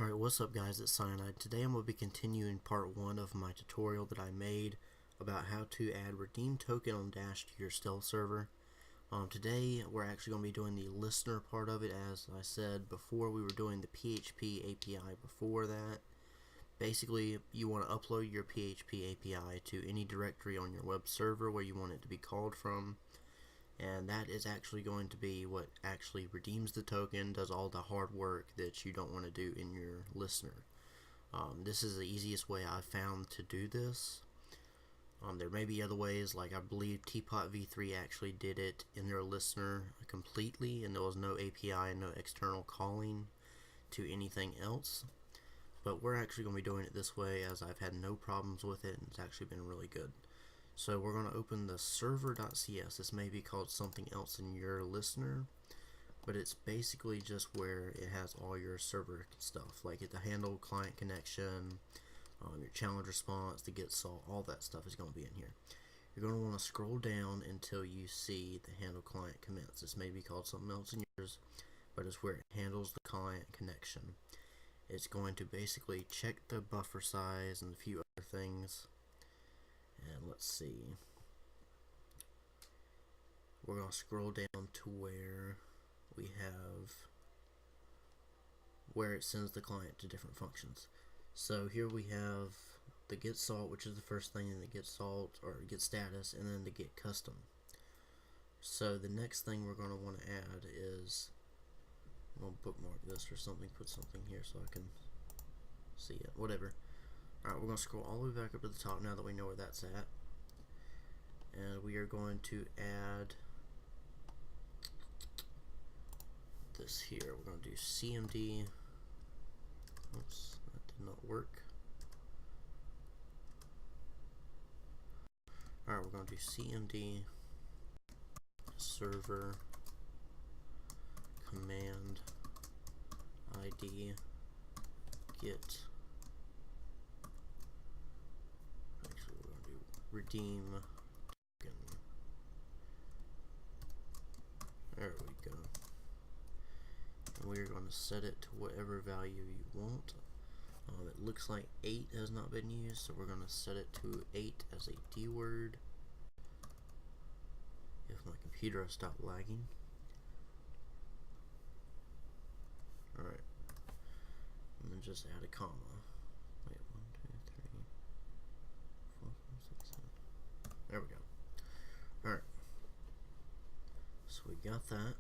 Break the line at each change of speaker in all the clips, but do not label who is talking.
Alright, what's up guys, it's Cyanide. Today I'm going to be continuing part 1 of my tutorial that I made about how to add redeem token on Dash to your stealth server. Today we're actually going to be doing the listener part of it. As I said before, we were doing the PHP API before that. Basically, you want to upload your PHP API to any directory on your web server where you want it to be called from. And that is actually going to be what actually redeems the token, does all the hard work that you don't want to do in your listener. This is the easiest way I've found to do this. There may be other ways, like I believe Teapot v3 actually did it in their listener completely, and there was no API and no external calling to anything else. But we're actually going to be doing it this way, as I've had no problems with it, and it's actually been really good. So we're going to open the server.cs. This may be called something else in your listener, but it's basically just where it has all your server stuff, like the handle, client connection, your challenge response, the get salt, all that stuff is going to be in here. You're going to want to scroll down until you see the handle client commence. This may be called something else in yours, but it's where it handles the client connection. It's going to basically check the buffer size and a few other things. And let's see, we're going to scroll down to where we have where it sends the client to different functions. So here we have the get salt, which is the first thing, and the get salt or get status, and then the get custom. So the next thing we're going to want to add is, I'm going to bookmark this or something, put something here so I can see it, whatever. Alright, we're going to scroll all the way back up to the top now that we know where that's at. And we are going to add this here. We're going to do CMD. Oops, that did not work. Alright, we're going to do CMD server command ID get. Actually, we're going to do redeem token. There we go. And we're going to set it to whatever value you want. It looks like 8 has not been used, so we're going to set it to 8 as a D word. If my computer has stopped lagging. Alright. And then just add a comma. Wait, 1, 2, 3, 4, 5, 6, 7. There we go. Alright. So we got that.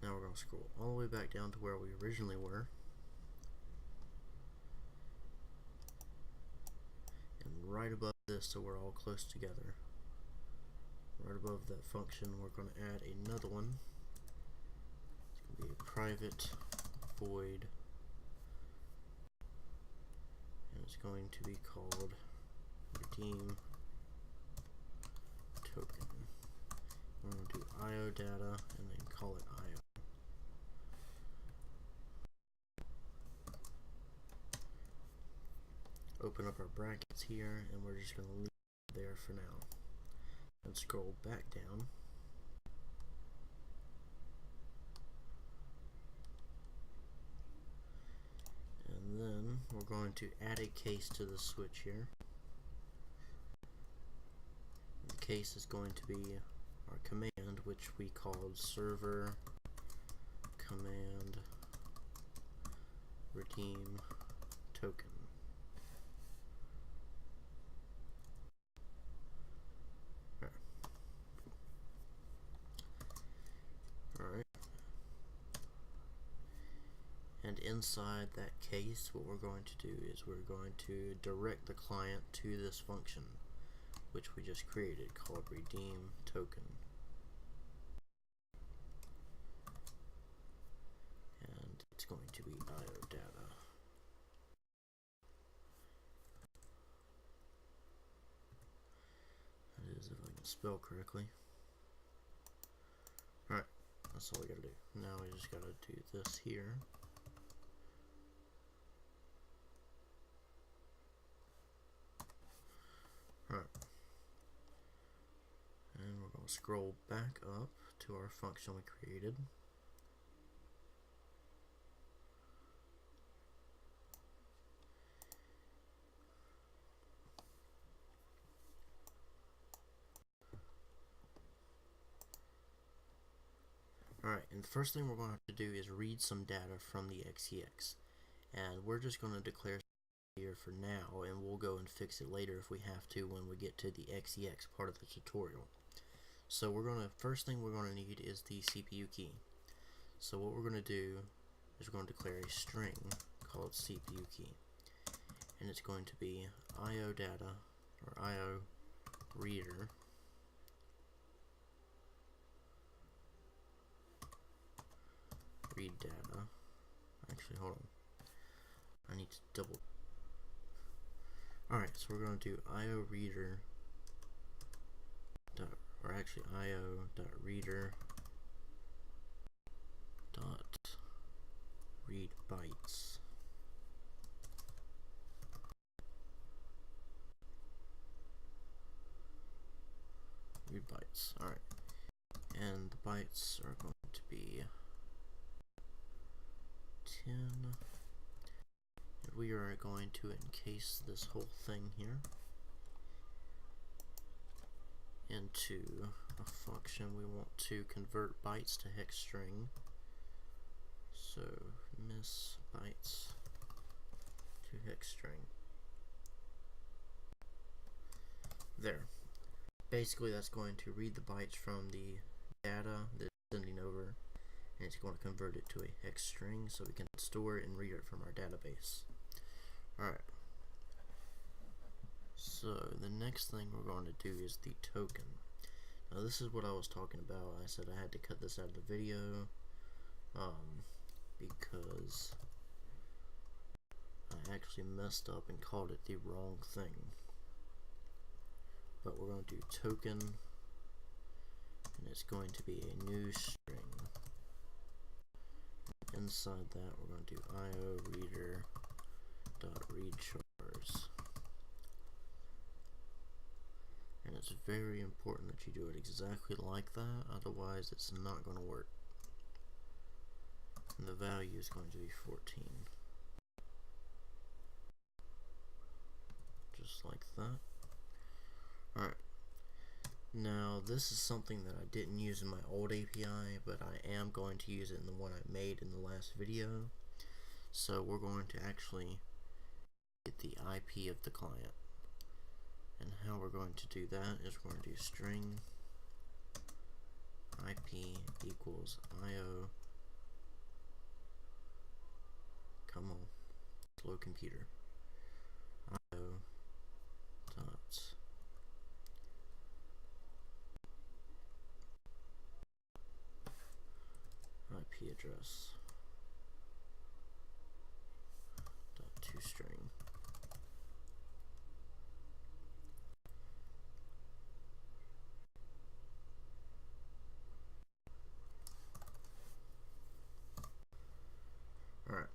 Now we're going to scroll all the way back down to where we originally were. And right above this, so we're all close together. Right above that function, we're going to add another one. It's going to be a private void. And it's going to be called redeem token. We're going to do IO data and then call it IO. Open up our brackets here, and we're just going to leave it there for now. And scroll back down. And then we're going to add a case to the switch here. The case is going to be our command, which we called server command redeem token. Alright. And inside that case, what we're going to do is we're going to direct the client to this function, which we just created, called redeem token. And it's going to be IO data. That is, if I can spell correctly. Alright, that's all we gotta do. Now we just gotta do this here. Alright. And we're going to scroll back up to our function we created. Alright, and the first thing we're going to have to do is read some data from the XEX. And we're just going to declare here for now, and we'll go and fix it later if we have to when we get to the XEX part of the tutorial. So first thing we're going to need is the CPU key. So what we're going to do is we're going to declare a string called CPU key. And it's going to be IO data, or IO reader, read data. Actually, hold on. I need to double. Alright, so we're going to do IO reader dot, or actually IO dot reader dot read bytes. Read bytes. Alright. And the bytes are going to be 10. And we are going to encase this whole thing here into a function. We want to convert bytes to hex string. So miss bytes to hex string. There. Basically, that's going to read the bytes from the data that it's sending over, and it's going to convert it to a hex string so we can store it and read it from our database. Alright. So the next thing we're going to do is the token. Now this is what I was talking about. I said I had to cut this out of the video because I actually messed up and called it the wrong thing. But we're going to do token, and it's going to be a new string. Inside that, we're going to do IO reader dot read chars. And it's very important that you do it exactly like that, otherwise it's not going to work. And the value is going to be 14. Just like that. Alright, now this is something that I didn't use in my old API, but I am going to use it in the one I made in the last video. So we're going to actually get the IP of the client. And how we're going to do that is we're going to do string IP equals IO. Come on, slow computer. IO dot IP address dot toString. Alright.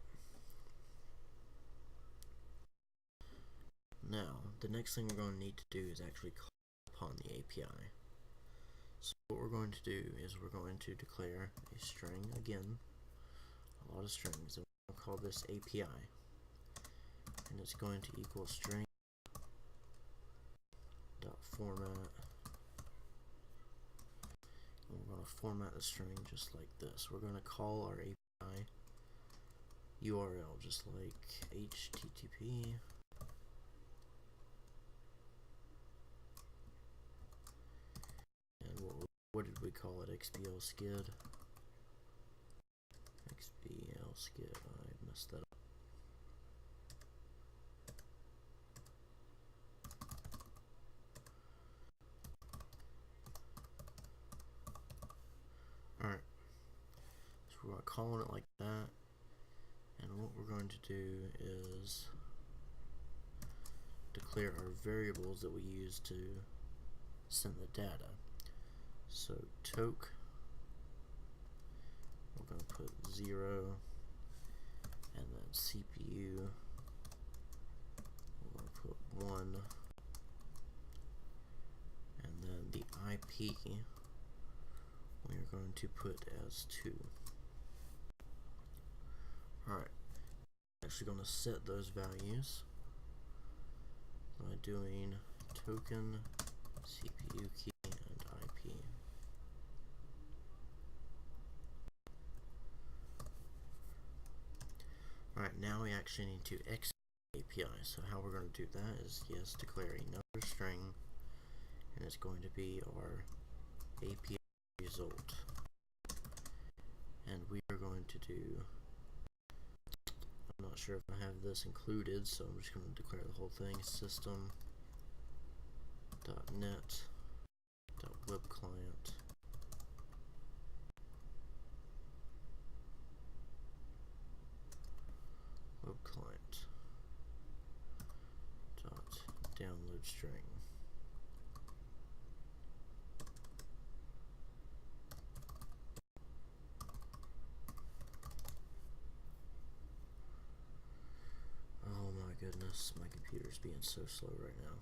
Now, the next thing we're going to need to do is actually call upon the API. So what we're going to do is we're going to declare a string again, a lot of strings, and we'll call this API, and it's going to equal string dot format, and we're going to format the string just like this. We're going to call our API URL just like HTTP. What did we call it? XBL skid. XBL skid. I messed that up. Alright. So we're calling it like that. And what we're going to do is declare our variables that we use to send the data. So toke, we're going to put 0, and then CPU, we're going to put 1, and then the IP, we're going to put as 2. Alright, actually going to set those values by doing token CPU key and IP. Alright, now we actually need to execute the API. So how we're going to do that is, yes, declare another string, and it's going to be our API result. And we are going to do, I'm not sure if I have this included, so I'm just going to declare the whole thing, system.net.webclient. Webclient dot download string. Oh my goodness, my computer's being so slow right now.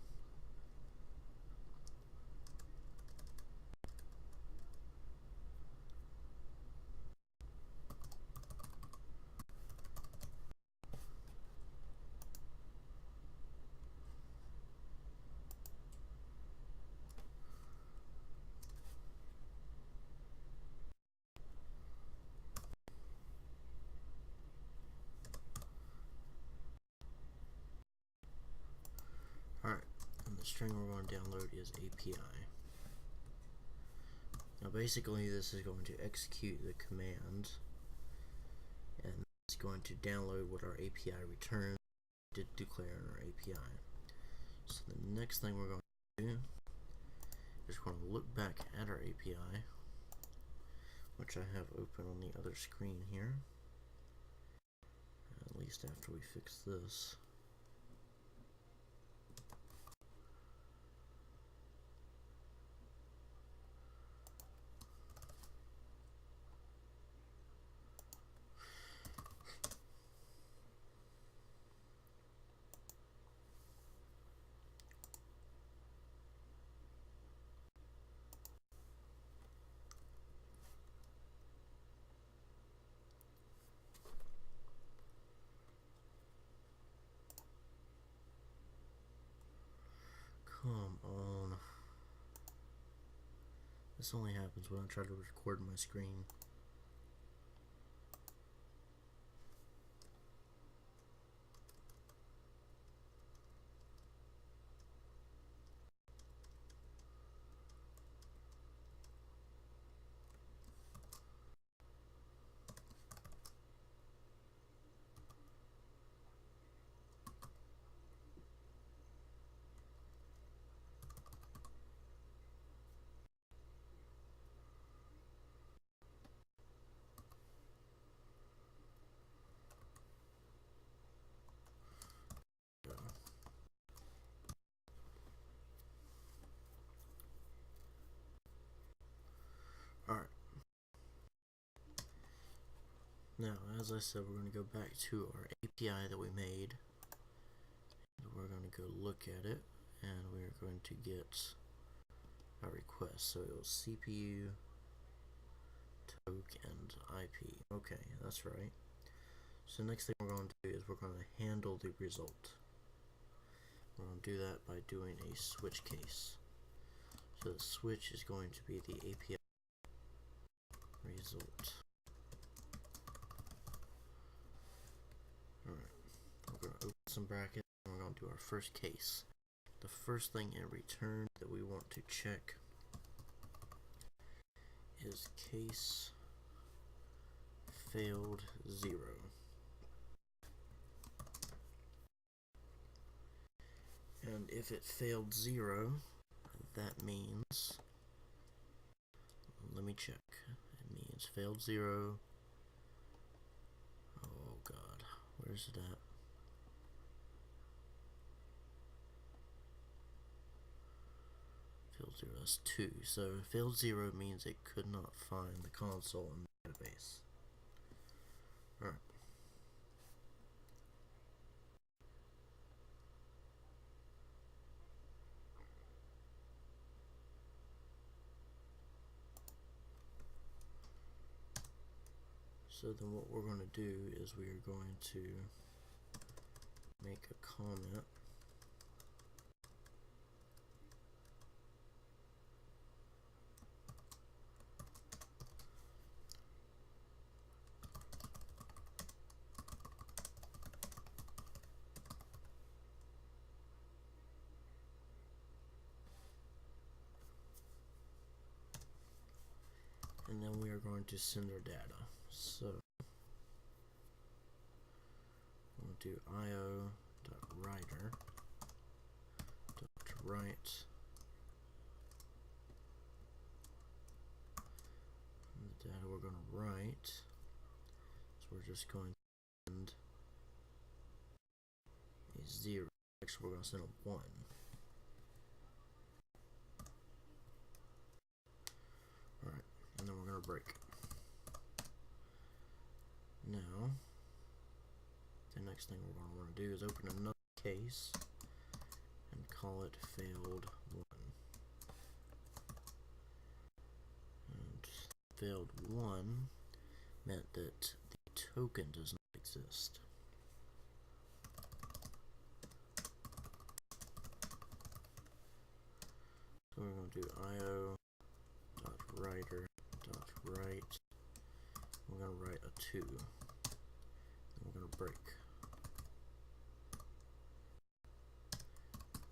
Alright, and the string we're going to download is API. Now basically this is going to execute the command, and it's going to download what our API returns to declare in our API. So the next thing we're going to do is we're going to look back at our API, which I have open on the other screen here, at least after we fix this. Come on. This only happens when I try to record my screen. Alright. Now, as I said, we're going to go back to our API that we made. And we're going to go look at it, and we're going to get our request. So it was CPU, toke, and IP. Okay, that's right. So the next thing we're going to do is we're going to handle the result. We're going to do that by doing a switch case. So the switch is going to be the API result. Alright, we're going to open some brackets and we're going to do our first case. The first thing in return that we want to check is case failed 0. And if it failed 0, that means, let me check, it means failed 0, oh god, where's it at? Failed 0, that's 2, so failed 0 means it could not find the console in the database. Alright. So then what we're going to do is we are going to make a comment and then we are going to send our data. So we'll do io.writer.write the data we're going to write. So we're just going to send a 0. Actually, we're going to send a 1. Alright, and then we're going to break. Now, the next thing we're going to want to do is open another case and call it failed 1. And failed 1 meant that the token does not exist. So we're going to do io.writer.write. We're going to write a 2. And we're going to break.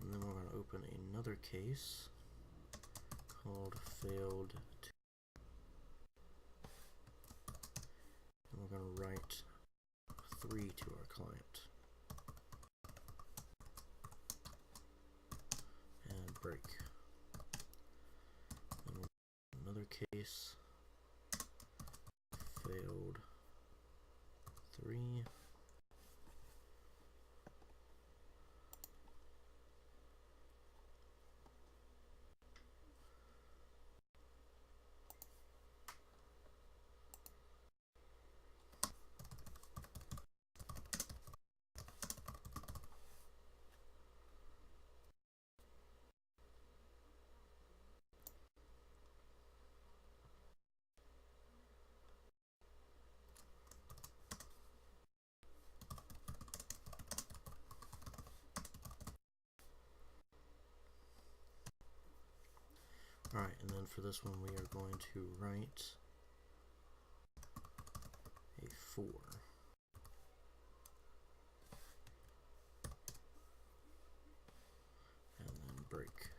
And then we're going to open another case called failed 2. And we're going to write 3 to our client. And break. And another case, failed 3. Alright, and then for this one we are going to write a 4. And then break.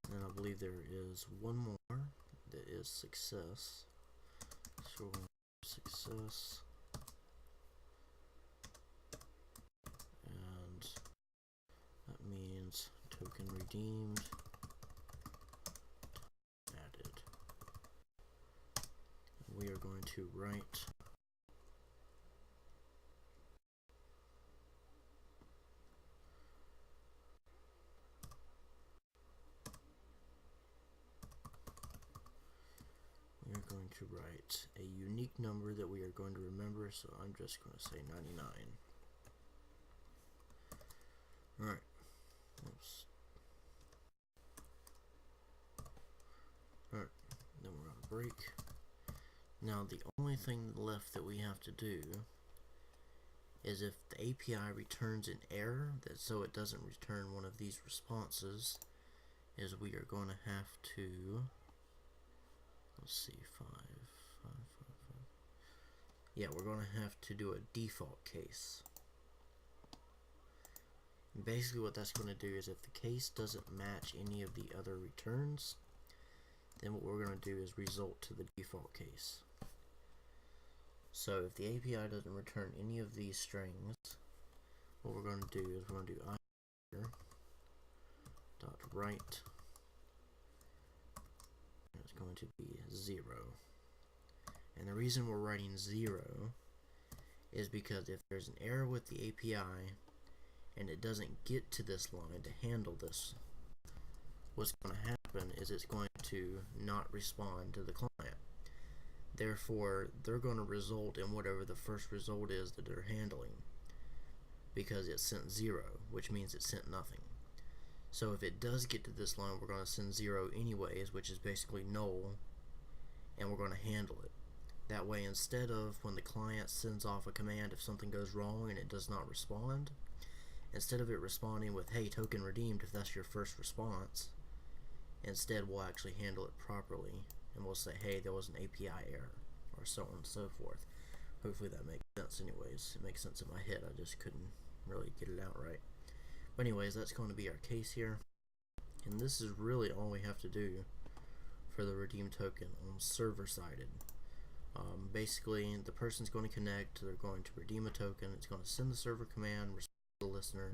And then I believe there is one more that is success. So success. And that means token redeemed. We are going to write a unique number that we are going to remember, so I'm just going to say 99. Alright. Oops. Alright, then we're going to break. Now the only thing left that we have to do is if the API returns an error, that so it doesn't return one of these responses, is we are going to have to, let's see, 5. Yeah, we're going to have to do a default case. And basically what that's going to do is if the case doesn't match any of the other returns, then what we're going to do is result to the default case. So if the API doesn't return any of these strings, what we're going to do is we're going to do write, and it's going to be 0. And the reason we're writing 0 is because if there's an error with the API and it doesn't get to this line to handle this, what's going to happen is it's going to not respond to the client. Therefore, they're going to result in whatever the first result is that they're handling, because it sent 0, which means it sent nothing. So if it does get to this line, we're going to send 0 anyways, which is basically null, and we're going to handle it. That way, instead of when the client sends off a command, if something goes wrong and it does not respond, instead of it responding with, hey, token redeemed, if that's your first response, instead we'll actually handle it properly, and we'll say, hey, there was an API error, or so on and so forth. Hopefully that makes sense anyways. It makes sense in my head, I just couldn't really get it out right. But anyways, that's going to be our case here, and this is really all we have to do for the redeem token on server sided. Basically, the person's going to connect, they're going to redeem a token, it's going to send the server command, respond to the listener,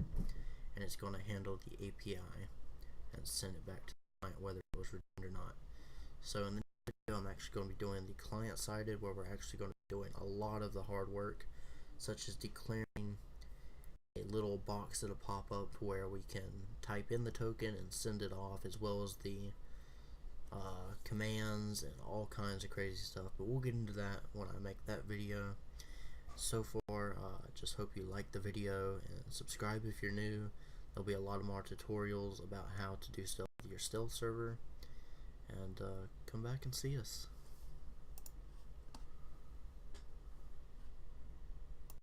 and it's going to handle the API and send it back to the client whether it was redeemed or not. So in the next video, I'm actually going to be doing the client sided, where we're actually going to be doing a lot of the hard work, such as declaring a little box that'll pop up where we can type in the token and send it off, as well as the commands and all kinds of crazy stuff, but we'll get into that when I make that video. So far, just hope you like the video and subscribe if you're new. There'll be a lot more tutorials about how to do stuff with your stealth server, and come back and see us.